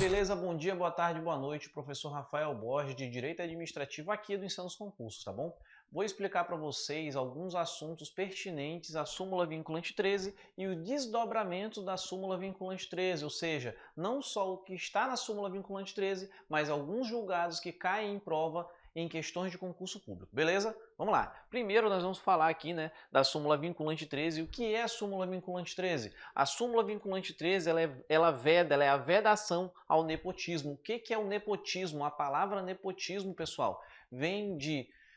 beleza? Bom dia, boa tarde, boa noite. Professor Rafael Borges, de Direito Administrativo, aqui do Insano Concursos, tá bom? Vou explicar para vocês alguns assuntos pertinentes à súmula vinculante 13 e o desdobramento da súmula vinculante 13, ou seja, não só o que está na súmula vinculante 13, mas alguns julgados que caem em prova em questões de concurso público, beleza? Vamos lá. Primeiro nós vamos falar aqui, da súmula vinculante 13. O que é a súmula vinculante 13? A súmula vinculante 13, ela é a vedação ao nepotismo. O que é o nepotismo? A palavra nepotismo, pessoal, vem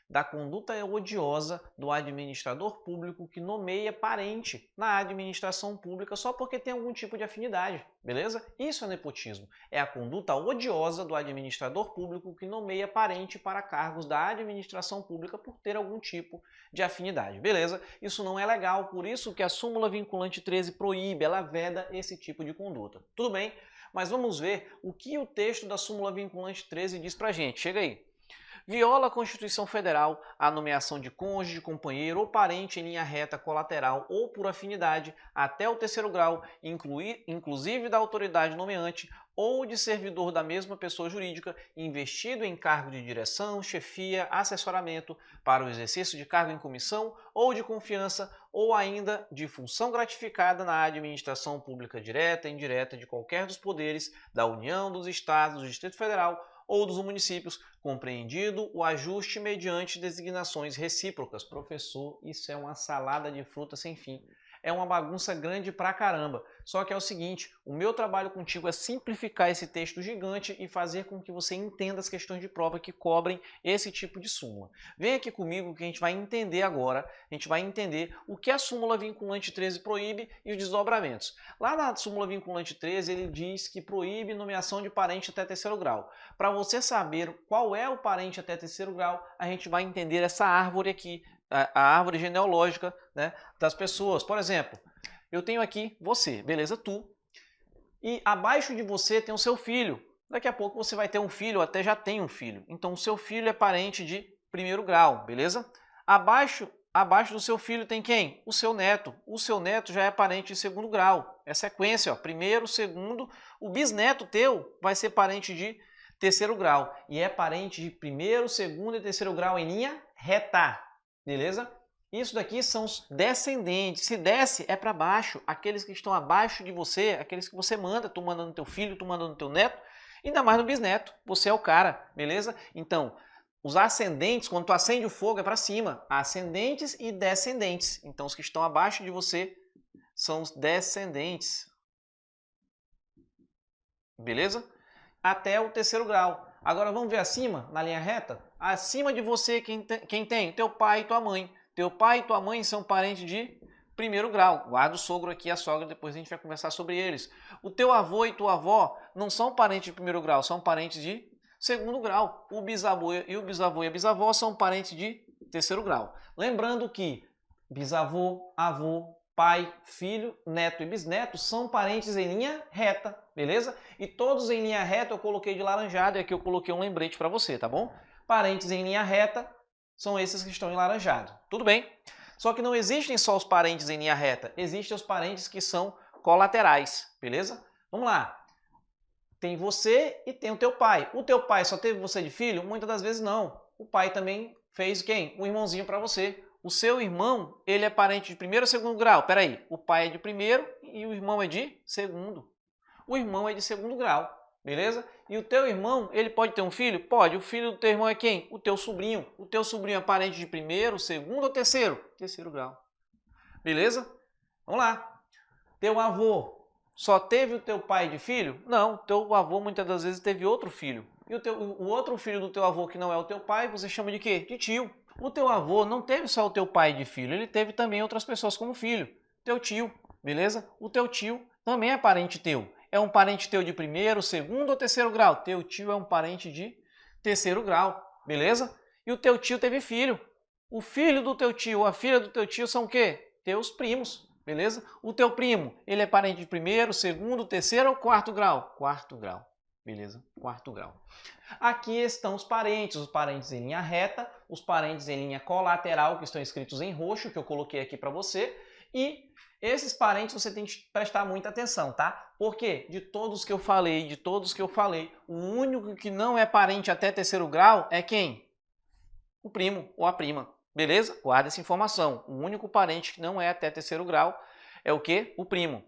da conduta odiosa do administrador público que nomeia parente na administração pública só porque tem algum tipo de afinidade, beleza? Isso é nepotismo. É a conduta odiosa do administrador público que nomeia parente para cargos da administração pública por ter algum tipo de afinidade, beleza? Isso não é legal, por isso que a súmula vinculante 13 proíbe, ela veda esse tipo de conduta. Tudo bem? Mas vamos ver o que o texto da súmula vinculante 13 diz pra gente. Chega aí. Viola a Constituição Federal a nomeação de cônjuge, companheiro ou parente em linha reta, colateral ou por afinidade até o terceiro grau, inclusive da autoridade nomeante ou de servidor da mesma pessoa jurídica investido em cargo de direção, chefia, assessoramento para o exercício de cargo em comissão ou de confiança ou ainda de função gratificada na administração pública direta e indireta de qualquer dos poderes da União, dos Estados, do Distrito Federal ou dos municípios, compreendido o ajuste mediante designações recíprocas. Professor, isso é uma salada de fruta sem fim. É uma bagunça grande pra caramba. Só que é o seguinte, o meu trabalho contigo é simplificar esse texto gigante e fazer com que você entenda as questões de prova que cobrem esse tipo de súmula. Vem aqui comigo que a gente vai entender agora, a gente vai entender o que a súmula vinculante 13 proíbe e os desdobramentos. Lá na súmula vinculante 13 ele diz que proíbe nomeação de parente até terceiro grau. Para você saber qual é o parente até terceiro grau, a gente vai entender essa árvore aqui, a árvore genealógica, das pessoas. Por exemplo, eu tenho aqui você, beleza? Tu. E abaixo de você tem o seu filho. Daqui a pouco você vai ter um filho, ou até já tem um filho. Então o seu filho é parente de primeiro grau, beleza? Abaixo do seu filho tem quem? O seu neto. O seu neto já é parente de segundo grau. É sequência, ó. Primeiro, segundo. O bisneto teu vai ser parente de terceiro grau. E é parente de primeiro, segundo e terceiro grau em linha reta. Beleza? Isso daqui são os descendentes. Se desce, é para baixo. Aqueles que estão abaixo de você, aqueles que você manda, tu manda no teu filho, tu manda no teu neto, ainda mais no bisneto. Você é o cara, beleza? Então, os ascendentes, quando tu acende o fogo, é para cima. Ascendentes e descendentes. Então, os que estão abaixo de você são os descendentes. Beleza? Até o terceiro grau. Agora vamos ver acima, na linha reta? Acima de você, quem tem? Teu pai e tua mãe. Teu pai e tua mãe são parentes de primeiro grau. Guarda o sogro aqui e a sogra, depois a gente vai conversar sobre eles. O teu avô e tua avó não são parentes de primeiro grau, são parentes de segundo grau. O bisavô e a bisavó são parentes de terceiro grau. Lembrando que bisavô, avô, pai, filho, neto e bisneto são parentes em linha reta, beleza? E todos em linha reta eu coloquei de laranjado e aqui eu coloquei um lembrete para você, tá bom? Parentes em linha reta são esses que estão em laranjado, tudo bem? Só que não existem só os parentes em linha reta, existem os parentes que são colaterais, beleza? Vamos lá. Tem você e tem o teu pai. O teu pai só teve você de filho? Muitas das vezes não. O pai também fez quem? Um irmãozinho para você. O seu irmão, ele é parente de primeiro ou segundo grau? Peraí, o pai é de primeiro e o irmão é de segundo. O irmão é de segundo grau, beleza? E o teu irmão, ele pode ter um filho? Pode. O filho do teu irmão é quem? O teu sobrinho. O teu sobrinho é parente de primeiro, segundo ou terceiro? Terceiro grau. Beleza? Vamos lá. Teu avô só teve o teu pai de filho? Não, teu avô muitas das vezes teve outro filho. E o outro filho do teu avô que não é o teu pai, você chama de quê? De tio. O teu avô não teve só o teu pai de filho, ele teve também outras pessoas como filho. Teu tio, beleza? O teu tio também é parente teu. É um parente teu de primeiro, segundo ou terceiro grau? Teu tio é um parente de terceiro grau, beleza? E o teu tio teve filho. O filho do teu tio, a filha do teu tio são o quê? Teus primos, beleza? O teu primo, ele é parente de primeiro, segundo, terceiro ou quarto grau? Quarto grau, beleza? Quarto grau. Aqui estão os parentes em linha reta, os parentes em linha colateral, que estão escritos em roxo, que eu coloquei aqui para você, E esses parentes você tem que prestar muita atenção, tá? Porque de todos que eu falei, o único que não é parente até terceiro grau é quem? O primo ou a prima, beleza? Guarda essa informação. O único parente que não é até terceiro grau é o quê? O primo.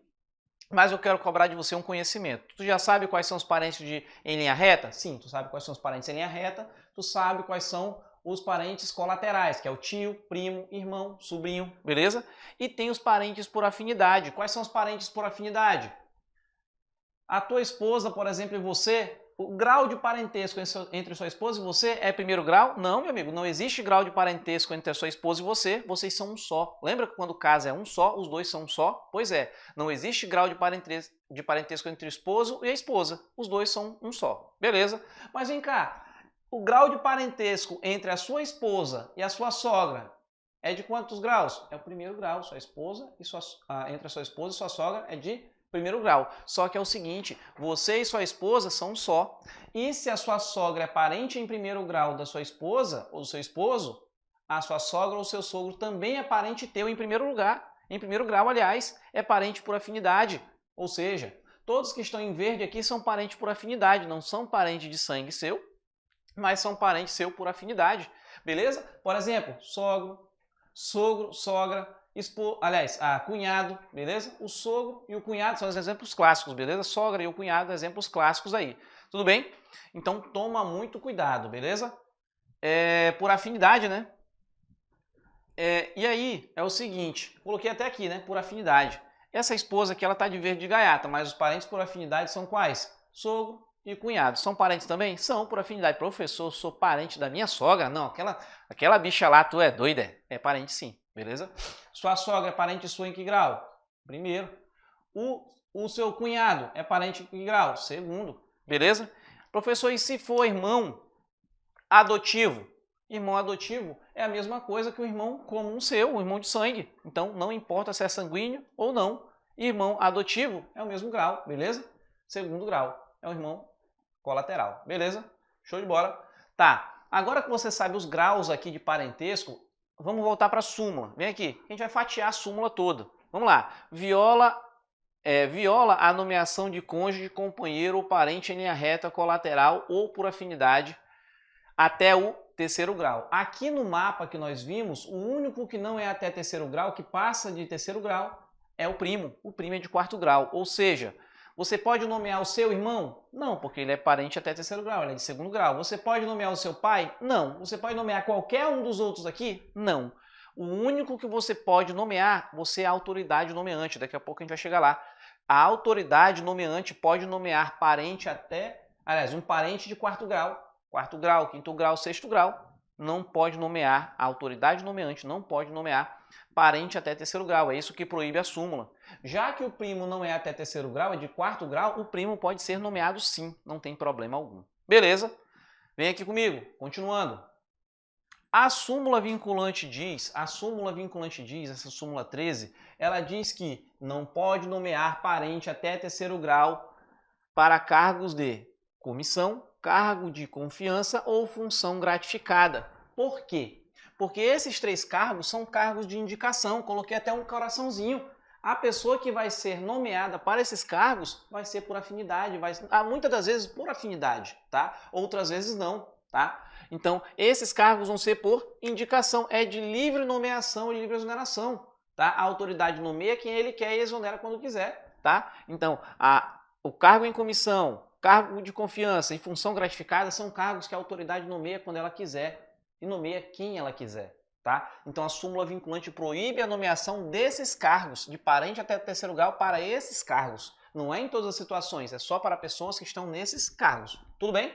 Mas eu quero cobrar de você um conhecimento. Tu já sabe quais são os parentes em linha reta? Sim, tu sabe quais são os parentes em linha reta. Tu sabe quais são os parentes colaterais, que é o tio, primo, irmão, sobrinho, beleza? E tem os parentes por afinidade. Quais são os parentes por afinidade? A tua esposa, por exemplo, e você, o grau de parentesco entre sua esposa e você é primeiro grau? Não, meu amigo, não existe grau de parentesco entre a sua esposa e você, vocês são um só. Lembra que quando o caso é um só, os dois são um só? Pois é, não existe grau de parentesco entre o esposo e a esposa, os dois são um só, beleza? Mas vem cá, o grau de parentesco entre a sua esposa e a sua sogra é de quantos graus? É o primeiro grau, sua esposa e entre a sua esposa e sua sogra é de primeiro grau. Só que é o seguinte, você e sua esposa são um só. E se a sua sogra é parente em primeiro grau da sua esposa ou do seu esposo, a sua sogra ou seu sogro também é parente teu em primeiro lugar. Em primeiro grau, aliás, é parente por afinidade. Ou seja, todos que estão em verde aqui são parentes por afinidade, não são parentes de sangue seu, mas são parentes seu por afinidade. Beleza? Por exemplo, sogro, sogra, cunhado, beleza? O sogro e o cunhado são os exemplos clássicos, beleza? Sogra e o cunhado, exemplos clássicos aí. Tudo bem? Então toma muito cuidado, beleza? Por afinidade, né? E aí, é o seguinte, coloquei até aqui, né? Por afinidade. Essa esposa aqui, ela tá de verde de gaiata, mas os parentes por afinidade são quais? Sogro e cunhado. São parentes também? São por afinidade. Professor, sou parente da minha sogra? Não, aquela bicha lá, tu é doida? É parente sim. Beleza? Sua sogra é parente sua em que grau? Primeiro. O seu cunhado é parente em que grau? Segundo. Beleza? Professor, e se for irmão adotivo? Irmão adotivo é a mesma coisa que o irmão comum seu, o irmão de sangue. Então, não importa se é sanguíneo ou não. Irmão adotivo é o mesmo grau, beleza? Segundo grau é o irmão colateral, beleza? Show de bola. Tá, agora que você sabe os graus aqui de parentesco, vamos voltar para a súmula. Vem aqui, a gente vai fatiar a súmula toda. Vamos lá. Viola a nomeação de cônjuge, companheiro ou parente em linha reta, colateral ou por afinidade até o terceiro grau. Aqui no mapa que nós vimos, o único que não é até terceiro grau, que passa de terceiro grau, é o primo. O primo é de quarto grau. Ou seja, você pode nomear o seu irmão? Não, porque ele é parente até terceiro grau, ele é de segundo grau. Você pode nomear o seu pai? Não. Você pode nomear qualquer um dos outros aqui? Não. O único que você pode nomear, você é a autoridade nomeante. Daqui a pouco a gente vai chegar lá. A autoridade nomeante pode nomear parente um parente de quarto grau, quinto grau, sexto grau. Não pode nomear, a autoridade nomeante não pode nomear parente até terceiro grau. É isso que proíbe a súmula. Já que o primo não é até terceiro grau, é de quarto grau, o primo pode ser nomeado sim, não tem problema algum. Beleza? Vem aqui comigo, continuando. A súmula vinculante diz, essa súmula 13, ela diz que não pode nomear parente até terceiro grau para cargos de comissão, cargo de confiança ou função gratificada. Por quê? Porque esses três cargos são cargos de indicação. Coloquei até um coraçãozinho. A pessoa que vai ser nomeada para esses cargos vai ser por afinidade, muitas das vezes por afinidade, tá? Outras vezes não, tá? Então, esses cargos vão ser por indicação, é de livre nomeação e livre exoneração, tá? A autoridade nomeia quem ele quer e exonera quando quiser, tá? Então, o cargo em comissão, cargo de confiança e função gratificada são cargos que a autoridade nomeia quando ela quiser e nomeia quem ela quiser. Tá? Então a súmula vinculante proíbe a nomeação desses cargos, de parente até terceiro grau, para esses cargos. Não é em todas as situações, é só para pessoas que estão nesses cargos. Tudo bem?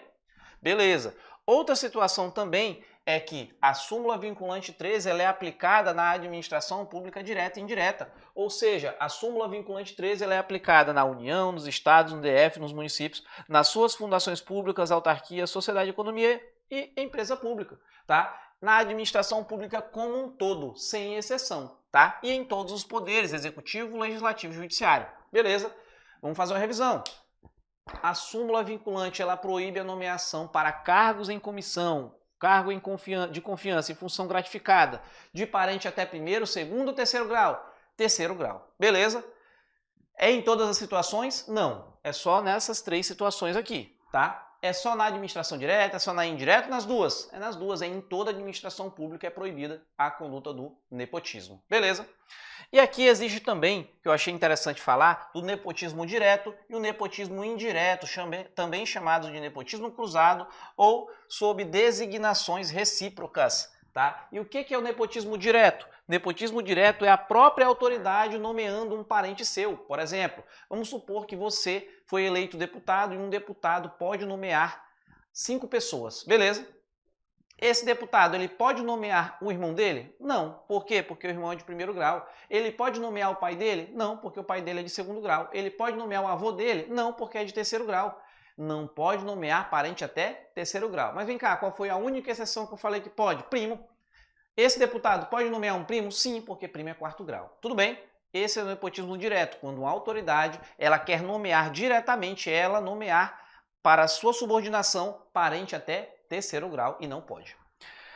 Beleza. Outra situação também é que a súmula vinculante 13 ela é aplicada na administração pública direta e indireta. Ou seja, a súmula vinculante 13 ela é aplicada na União, nos estados, no DF, nos municípios, nas suas fundações públicas, autarquia, sociedade de economia e empresa pública. Tá? Na administração pública como um todo, sem exceção, tá? E em todos os poderes, executivo, legislativo e judiciário. Beleza? Vamos fazer uma revisão. A súmula vinculante, ela proíbe a nomeação para cargos em comissão, cargo de confiança e função gratificada, de parente até primeiro, segundo ou terceiro grau. terceiro grau. Beleza? É em todas as situações? Não. É só nessas 3 situações aqui, tá? É só na administração direta, é só na indireta? Nas duas. É nas duas, é em toda administração pública é proibida a conduta do nepotismo. Beleza? E aqui existe também, que eu achei interessante falar, do nepotismo direto e o nepotismo indireto, também chamado de nepotismo cruzado ou sob designações recíprocas. Tá? E o que é o nepotismo direto? Nepotismo direto é a própria autoridade nomeando um parente seu. Por exemplo, vamos supor que você foi eleito deputado e um deputado pode nomear 5 pessoas, beleza? Esse deputado, ele pode nomear o irmão dele? Não. Por quê? Porque o irmão é de primeiro grau. Ele pode nomear o pai dele? Não, porque o pai dele é de segundo grau. Ele pode nomear o avô dele? Não, porque é de terceiro grau. Não pode nomear parente até terceiro grau. Mas vem cá, qual foi a única exceção que eu falei que pode? Primo. Esse deputado pode nomear um primo? Sim, porque primo é quarto grau. Tudo bem? Esse é o nepotismo direto, quando uma autoridade ela quer nomear diretamente, ela nomear para sua subordinação parente até terceiro grau e não pode.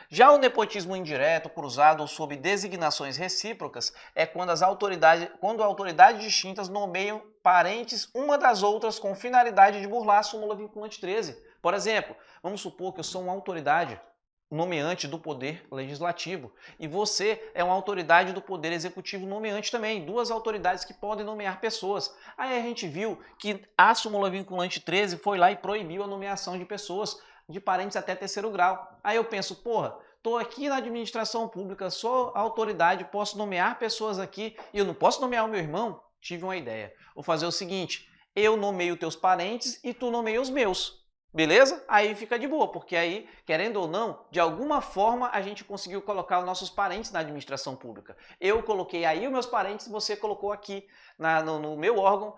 Já o nepotismo indireto, cruzado ou sob designações recíprocas é quando autoridades distintas nomeiam parentes uma das outras com finalidade de burlar a súmula vinculante 13. Por exemplo, vamos supor que eu sou uma autoridade nomeante do poder legislativo e você é uma autoridade do poder executivo nomeante também, 2 autoridades que podem nomear pessoas. Aí a gente viu que a súmula vinculante 13 foi lá e proibiu a nomeação de pessoas de parentes até terceiro grau. Aí eu penso, porra, tô aqui na administração pública, sou autoridade, posso nomear pessoas aqui e eu não posso nomear o meu irmão? Tive uma ideia. Vou fazer o seguinte, eu nomeio teus parentes e tu nomeia os meus. Beleza? Aí fica de boa, porque aí, querendo ou não, de alguma forma a gente conseguiu colocar os nossos parentes na administração pública. Eu coloquei aí os meus parentes, você colocou aqui no meu órgão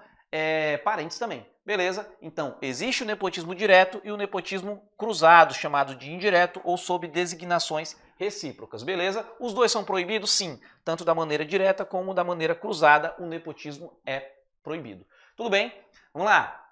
parentes também. Beleza? Então, existe o nepotismo direto e o nepotismo cruzado, chamado de indireto ou sob designações recíprocas. Beleza? Os dois são proibidos? Sim. Tanto da maneira direta como da maneira cruzada, o nepotismo é proibido. Tudo bem? Vamos lá.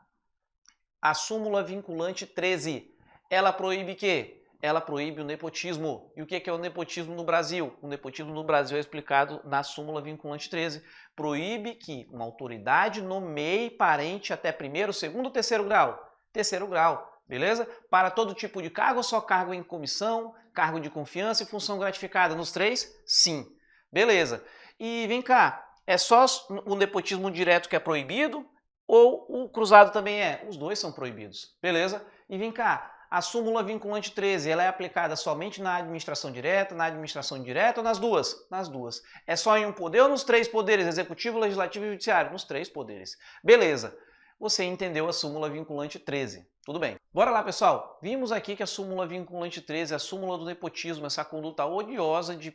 A súmula vinculante 13, ela proíbe o quê? Ela proíbe o nepotismo. E o que é o nepotismo no Brasil? O nepotismo no Brasil é explicado na súmula vinculante 13. Proíbe que uma autoridade nomeie parente até primeiro, segundo ou terceiro grau? Terceiro grau, beleza? Para todo tipo de cargo ou só cargo em comissão, cargo de confiança e função gratificada? Nos 3? Sim. Beleza. E vem cá, é só o nepotismo direto que é proibido? Ou o cruzado também é? Os dois são proibidos, beleza? E vem cá, a súmula vinculante 13, ela é aplicada somente na administração direta, na administração indireta ou nas duas? Nas duas. É só em um poder ou nos 3 poderes, executivo, legislativo e judiciário? Nos 3 poderes. Beleza, você entendeu a súmula vinculante 13. Tudo bem. Bora lá, pessoal. Vimos aqui que a súmula vinculante 13 é a súmula do nepotismo, essa conduta odiosa de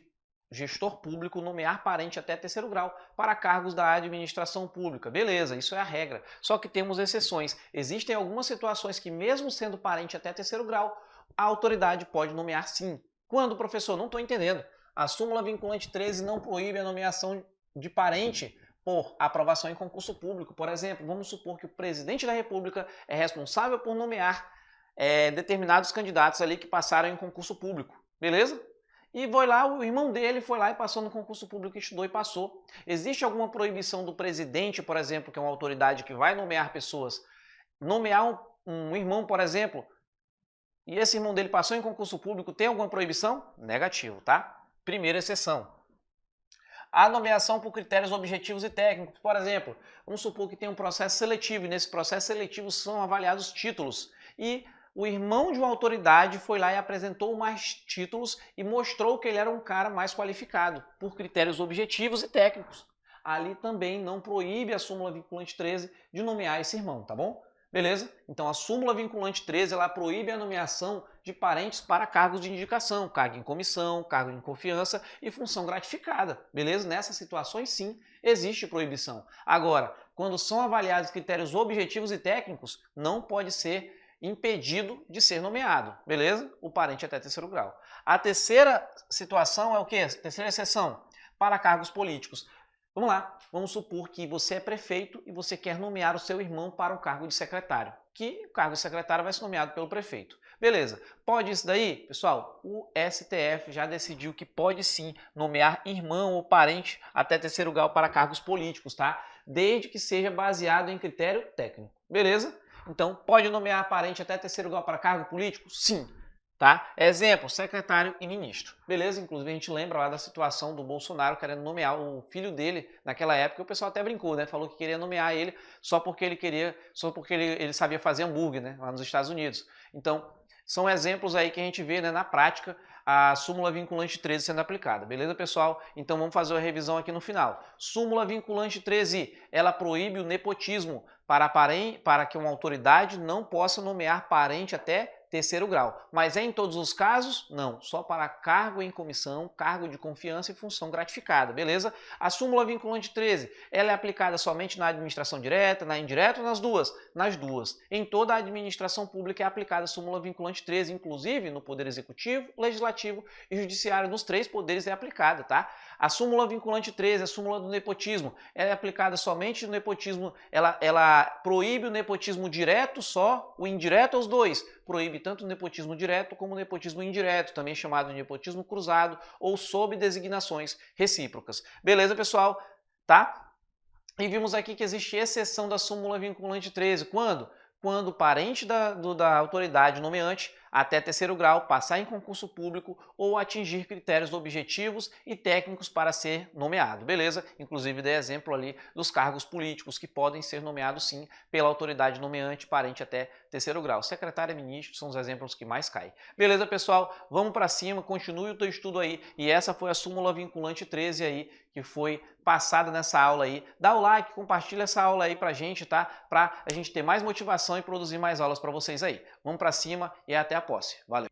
gestor público nomear parente até terceiro grau para cargos da administração pública. Beleza, isso é a regra. Só que temos exceções. Existem algumas situações que, mesmo sendo parente até terceiro grau, a autoridade pode nomear sim. Quando, professor? Não estou entendendo. A súmula vinculante 13 não proíbe a nomeação de parente por aprovação em concurso público. Por exemplo, vamos supor que o presidente da República é responsável por nomear determinados candidatos ali que passaram em concurso público. Beleza? E foi lá, o irmão dele foi lá e passou no concurso público, estudou e passou. Existe alguma proibição do presidente, por exemplo, que é uma autoridade que vai nomear pessoas, nomear um irmão, por exemplo, e esse irmão dele passou em concurso público, tem alguma proibição? Negativo, tá? Primeira exceção. A nomeação por critérios objetivos e técnicos. Por exemplo, vamos supor que tem um processo seletivo, e nesse processo seletivo são avaliados títulos. E o irmão de uma autoridade foi lá e apresentou mais títulos e mostrou que ele era um cara mais qualificado, por critérios objetivos e técnicos. Ali também não proíbe a súmula vinculante 13 de nomear esse irmão, tá bom? Beleza? Então a súmula vinculante 13 ela proíbe a nomeação de parentes para cargos de indicação, cargo em comissão, cargo de confiança e função gratificada. Beleza? Nessas situações sim, existe proibição. Agora, quando são avaliados critérios objetivos e técnicos, não pode ser impedido de ser nomeado, beleza? O parente até terceiro grau. A terceira situação é o quê? Terceira exceção, para cargos políticos. Vamos lá, vamos supor que você é prefeito e você quer nomear o seu irmão para um cargo de secretário, que o cargo de secretário vai ser nomeado pelo prefeito. Beleza. Pode isso daí? Pessoal, o STF já decidiu que pode sim nomear irmão ou parente até terceiro grau para cargos políticos, tá? Desde que seja baseado em critério técnico. Beleza? Então, pode nomear parente até terceiro grau para cargo político? Sim. Tá? Exemplo, secretário e ministro. Beleza? Inclusive a gente lembra lá da situação do Bolsonaro querendo nomear o filho dele naquela época, o pessoal até brincou, né? Falou que queria nomear ele só porque ele sabia fazer hambúrguer, né? Lá nos Estados Unidos. Então, são exemplos aí que a gente vê, né, na prática a súmula vinculante 13 sendo aplicada. Beleza, pessoal? Então vamos fazer uma revisão aqui no final. Súmula vinculante 13, ela proíbe o nepotismo para que uma autoridade não possa nomear parente até terceiro grau. Mas é em todos os casos? Não. Só para cargo em comissão, cargo de confiança e função gratificada, beleza? A súmula vinculante 13, ela é aplicada somente na administração direta, na indireta ou nas duas? Nas duas. Em toda a administração pública é aplicada a súmula vinculante 13, inclusive no Poder Executivo, Legislativo e Judiciário, nos três poderes é aplicada, tá? A súmula vinculante 13, a súmula do nepotismo, ela é aplicada somente no nepotismo, ela proíbe o nepotismo direto só, o indireto aos dois. Proíbe tanto o nepotismo direto como o nepotismo indireto, também chamado de nepotismo cruzado ou sob designações recíprocas. Beleza, pessoal? Tá? E vimos aqui que existe exceção da súmula vinculante 13. Quando? Quando o parente da autoridade nomeante até terceiro grau passar em concurso público ou atingir critérios objetivos e técnicos para ser nomeado, beleza? Inclusive dei exemplo ali dos cargos políticos que podem ser nomeados sim pela autoridade nomeante parente até terceiro grau. Secretário e ministro são os exemplos que mais caem. Beleza, pessoal? Vamos para cima, continue o teu estudo aí. E essa foi a súmula vinculante 13 aí, que foi passada nessa aula aí. Dá o like, compartilha essa aula aí pra gente, tá? Pra a gente ter mais motivação e produzir mais aulas para vocês aí. Vamos para cima e até a posse. Valeu!